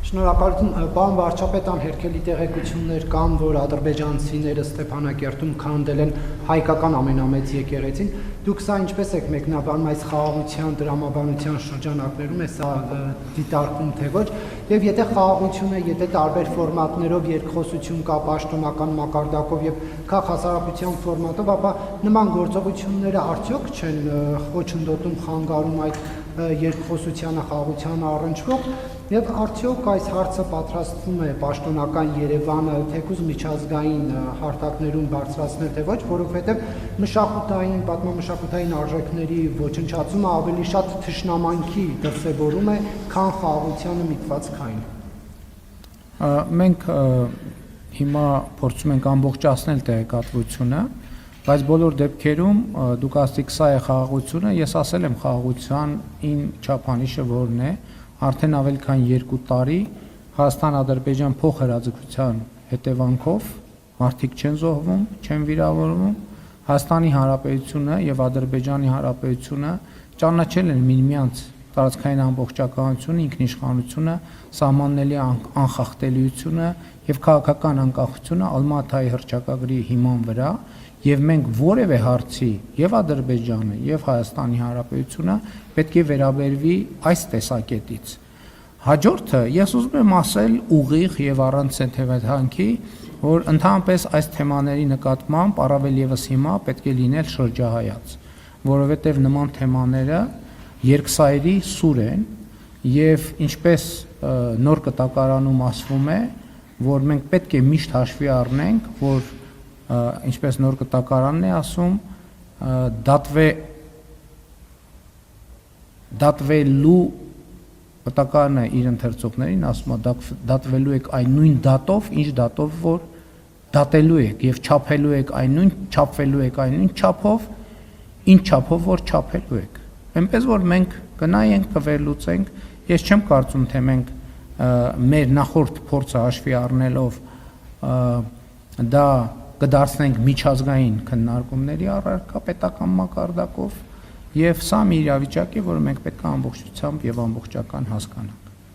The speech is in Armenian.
Շնորհակալություն, պարոն վարչապետ, անհերքելի տեղեկություններ կան, որ ադրբեջանցիները Ստեփանակերտում քանդել են հայկական ամենամեծ եկեղեցին։ Դուք սա ինչպես եք մեկնաբանում այս խաղաղության դրամաբանության շրջանակներում, է սա դիտարկում թե ոչ, եւ եթե խաղաղությունը, եթե տարբեր ֆորմատներով երկխոսություն կա պաշտոնական մակարդակով եւ քաղաքասարակության ֆորմատով, ապա նման գործողությունները արդյոք չեն խոչընդոտում, խանգարում այդ երկխոսությանը, խաղաղությանը առնչվող, եւ արդյոք այս հարցը պատրաստվում է պաշտոնական Երևանը թեկուզ միջազգային հարթակներում բարձրացնել թե ոչ, որովհետեւ մշակութային, պատմամշակութային արժեքների ոչնչացումը ավելի շատ թշնամանքի դրսևորում է, քան խաղաղությանը միտված քայլ։ Մենք հիմա փորձում ենք ամբողջացնել տեղեկատվությունը, բայց բոլոր դեպքերում դուք ասացիք սա է խաղաղությունը, ես ասել եմ խաղաղության ին չափանիշը որն է, արդեն ավելի քան 2 տարի Հայաստան-Ադրբեջան փոխհրաձգության հետևանքով մարդիկ չեն զոհվում, չեն վիրավորվում, Հայաստանի Հանրապետությունը եւ Ադրբեջանի Հանրապետությունը ճանաչել են միմյանց տարածքային ամբողջականությունը, ինքնիշխանությունը, սահմանների անխախտելիությունը եւ քաղաքական անկախությունը Ալմատայի հռչակագրի հիման վրա, եւ մենք որևէ հարցի եւ Ադրբեջանը եւ Հայաստանի Հանրապետությունը պետք է վերաբերվի այս տեսակետից։ Հաջորդը ես ուզում եմ ասել ուղիղ եւ առանց սենթիմենտանքի, որ ընդհանրապես այս թեմաների նկատմամբ առավել եւս հիմա պետք է լինել շրջահայաց, որովհետեւ նման թեմաները երկսայրի սուր են եւ ինչպես նոր կտակարանում ասվում է, որ մենք պետք է միշտ հաշվի առնենք, որ ինչպես նոր կտակարանն է ասում, դատվելու կտակարանը իր ընթերցողներին ասում է դատվելու եք այն նույն դատով, ինչ դատով որ դատելու եք եւ չափելու եք այն նույն, չափվելու եք այն նույն չափով, ինչ չափով որ չափելու եք։ Այնպես որ մենք կնայենք, կվերլուծենք, ես չեմ կարծում թե մենք մեր նախորդ փորձը հաշվի առնելով դա կդարձնենք միջազգային քննարկումների առարկա պետական մակարդակով եւ սա մի իրավիճակ է, որը մենք պետք է ամբողջությամբ եւ ամբողջական հասկանանք։